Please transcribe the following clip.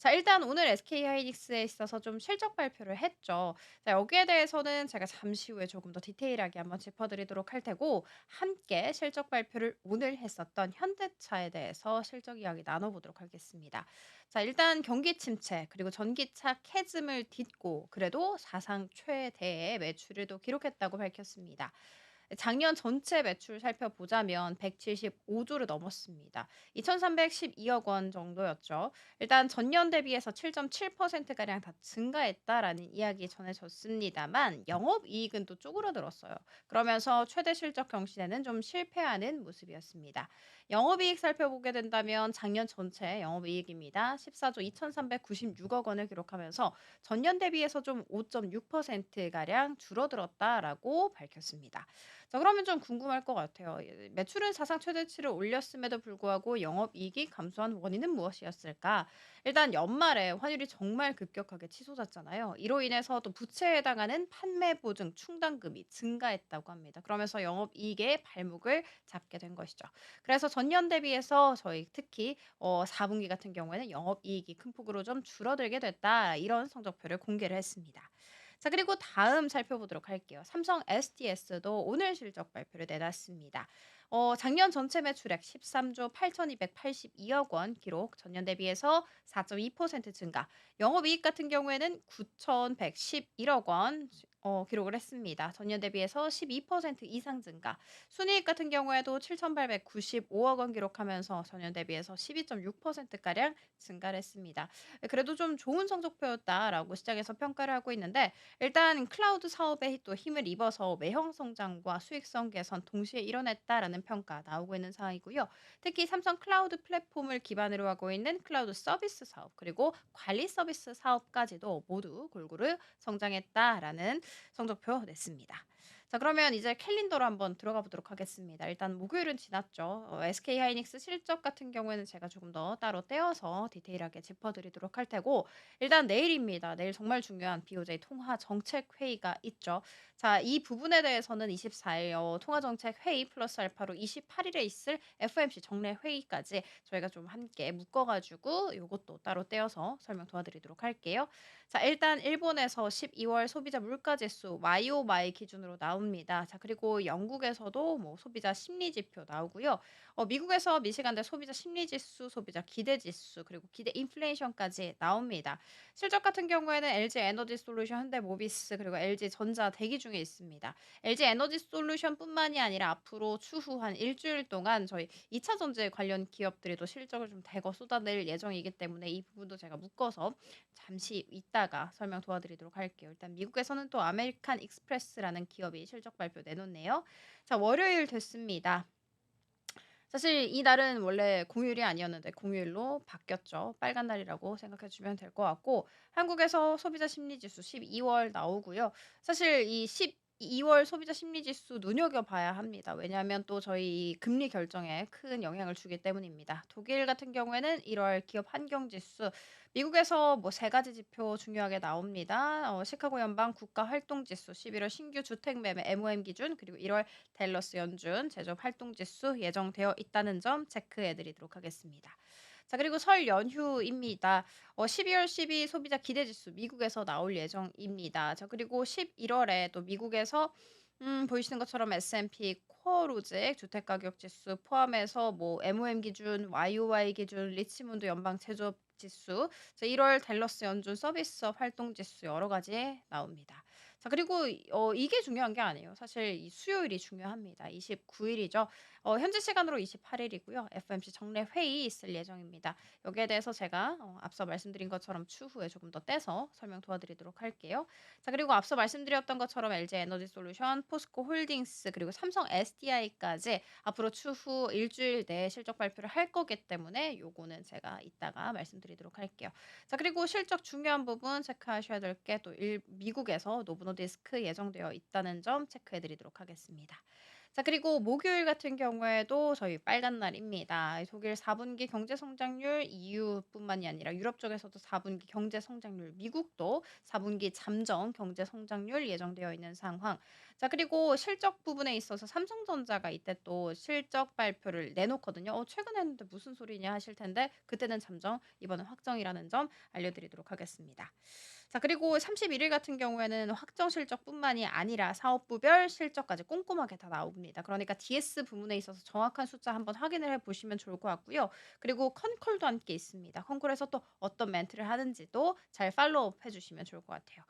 자, 일단 오늘 SK하이닉스에 있어서 좀 실적 발표를 했죠. 자, 여기에 대해서는 제가 잠시 후에 조금 더 디테일하게 한번 짚어드리도록 할 테고, 함께 실적 발표를 오늘 했었던 현대차에 대해서 실적 이야기 나눠보도록 하겠습니다. 자, 일단 경기 침체, 그리고 전기차 캐즘을 딛고 그래도 사상 최대의 매출을 또 기록했다고 밝혔습니다. 작년 전체 매출 살펴보자면 175 조를 넘었습니다. 2,312억 원 정도였죠. 일단 전년 대비해서 7.7% 가량 다 증가했다라는 이야기 전해졌습니다만 영업이익은 또 쪼그라들었어요. 그러면서 최대 실적 경신에는 좀 실패하는 모습이었습니다. 영업이익 살펴보게 된다면 작년 전체 영업이익입니다. 14조 2,396억 원을 기록하면서 전년 대비해서 좀 5.6% 가량 줄어들었다라고 밝혔습니다. 자, 그러면 좀 궁금할 것 같아요. 매출은 사상 최대치를 올렸음에도 불구하고 영업이익이 감소한 원인은 무엇이었을까? 일단 연말에 환율이 정말 급격하게 치솟았잖아요. 이로 인해서 또 부채에 해당하는 판매 보증 충당금이 증가했다고 합니다. 그러면서 영업이익의 발목을 잡게 된 것이죠. 그래서 전년 대비해서 저희 특히 4분기 같은 경우에는 영업이익이 큰 폭으로 좀 줄어들게 됐다. 이런 성적표를 공개를 했습니다. 자, 그리고 다음 살펴보도록 할게요. 삼성 SDS도 오늘 실적 발표를 내놨습니다. 작년 전체 매출액 13조 8,282억 원 기록, 전년 대비해서 4.2% 증가, 영업이익 같은 경우에는 9,111억 원 기록을 했습니다. 전년 대비해서 12% 이상 증가, 순이익 같은 경우에도 7,895억 원 기록하면서 전년 대비해서 12.6%가량 증가를 했습니다. 그래도 좀 좋은 성적표였다라고 시장에서 평가를 하고 있는데, 일단 클라우드 사업에 또 힘을 입어서 매형 성장과 수익성 개선 동시에 이뤄냈다라는 평가 나오고 있는 상황이고요. 특히 삼성 클라우드 플랫폼을 기반으로 하고 있는 클라우드 서비스 사업, 그리고 관리 서비스 사업까지도 모두 골고루 성장했다라는 성적표 냈습니다. 자, 그러면 이제 캘린더로 한번 들어가 보도록 하겠습니다. 일단 목요일은 지났죠. SK하이닉스 실적 같은 경우에는 제가 조금 더 따로 떼어서 디테일하게 짚어드리도록 할 테고, 일단 내일입니다. 내일 정말 중요한 BOJ 통화 정책 회의가 있죠. 자, 이 부분에 대해서는 24일 통화 정책 회의 플러스 알파로 28일에 있을 FOMC 정례 회의까지 저희가 좀 함께 묶어 가지고 요것도 따로 떼어서 설명 도와드리도록 할게요. 자, 일단 일본에서 12월 소비자 물가 지수 YOY 기준으로 나옵니다. 자, 그리고 영국에서도 뭐 소비자 심리 지표 나오고요. 미국에서 미시간대 소비자 심리 지수, 소비자 기대 지수, 그리고 기대 인플레이션까지 나옵니다. 실적 같은 경우에는 LG 에너지 솔루션, 현대모비스, 그리고 LG전자 대기 중에 있습니다. LG 에너지 솔루션뿐만이 아니라 앞으로 추후 한 일주일 동안 저희 2차 전지 관련 기업들이 또 실적을 좀 대거 쏟아낼 예정이기 때문에 이 부분도 제가 묶어서 잠시 이따가 설명 도와드리도록 할게요. 일단 미국에서는 또 아메리칸 익스프레스라는 기업이 실적 발표 내놓네요. 자, 월요일 됐습니다. 사실 이날은 원래 공휴일이 아니었는데 공휴일로 바뀌었죠. 빨간 날이라고 생각해 주시면 될 것 같고, 한국에서 소비자 심리 지수 12월 나오고요. 사실 이 12월 소비자 심리 지수 눈여겨봐야 합니다. 왜냐하면 또 저희 금리 결정에 큰 영향을 주기 때문입니다. 독일 같은 경우에는 1월 기업 환경 지수, 미국에서 뭐 세 가지 지표 중요하게 나옵니다. 시카고 연방 국가 활동 지수, 11월 신규 주택 매매 MOM 기준, 그리고 1월 댈러스 연준 제조업 활동 지수 예정되어 있다는 점 체크해 드리도록 하겠습니다. 자, 그리고 설 연휴입니다. 12월 12 소비자 기대 지수 미국에서 나올 예정입니다. 자, 그리고 11월에 또 미국에서 보이시는 것처럼 S&P 코어 로직 주택 가격 지수 포함해서 뭐 MOM 기준, YOY 기준, 리치몬드 연방 제조업 지수, 자, 1월 댈러스 연준 서비스업 활동 지수 여러 가지 나옵니다. 자, 그리고 이게 중요한 게 아니에요. 사실 이 수요일이 중요합니다. 29일이죠. 현지 시간으로 28일이고요. FOMC 정례 회의 있을 예정입니다. 여기에 대해서 제가 앞서 말씀드린 것처럼 추후에 조금 더 떼서 설명 도와드리도록 할게요. 자, 그리고 앞서 말씀드렸던 것처럼 LG 에너지 솔루션, 포스코 홀딩스, 그리고 삼성 SDI까지 앞으로 추후 일주일 내에 실적 발표를 할 거기 때문에 요거는 제가 이따가 말씀드리도록 할게요. 자, 그리고 실적 중요한 부분 체크하셔야 될 게 또 미국에서 노브노디스크 예정되어 있다는 점 체크해 드리도록 하겠습니다. 자, 그리고 목요일 같은 경우에도 저희 빨간 날입니다. 독일 4 분기 경제 성장률, EU뿐만이 아니라 유럽 쪽에서도 4 분기 경제 성장률, 미국도 4 분기 잠정 경제 성장률 예정되어 있는 상황. 자, 그리고 실적 부분에 있어서 삼성전자가 이때 또 실적 발표를 내놓거든요. 최근에 했는데 무슨 소리냐 하실 텐데 그때는 잠정, 이번엔 확정이라는 점 알려드리도록 하겠습니다. 자, 그리고 31일 같은 경우에는 확정 실적뿐만이 아니라 사업부별 실적까지 꼼꼼하게 다 나옵니다. 그러니까 DS 부문에 있어서 정확한 숫자 한번 확인을 해 보시면 좋을 것 같고요. 그리고 컨콜도 함께 있습니다. 컨콜에서 또 어떤 멘트를 하는지도 잘 팔로우업 해 주시면 좋을 것 같아요.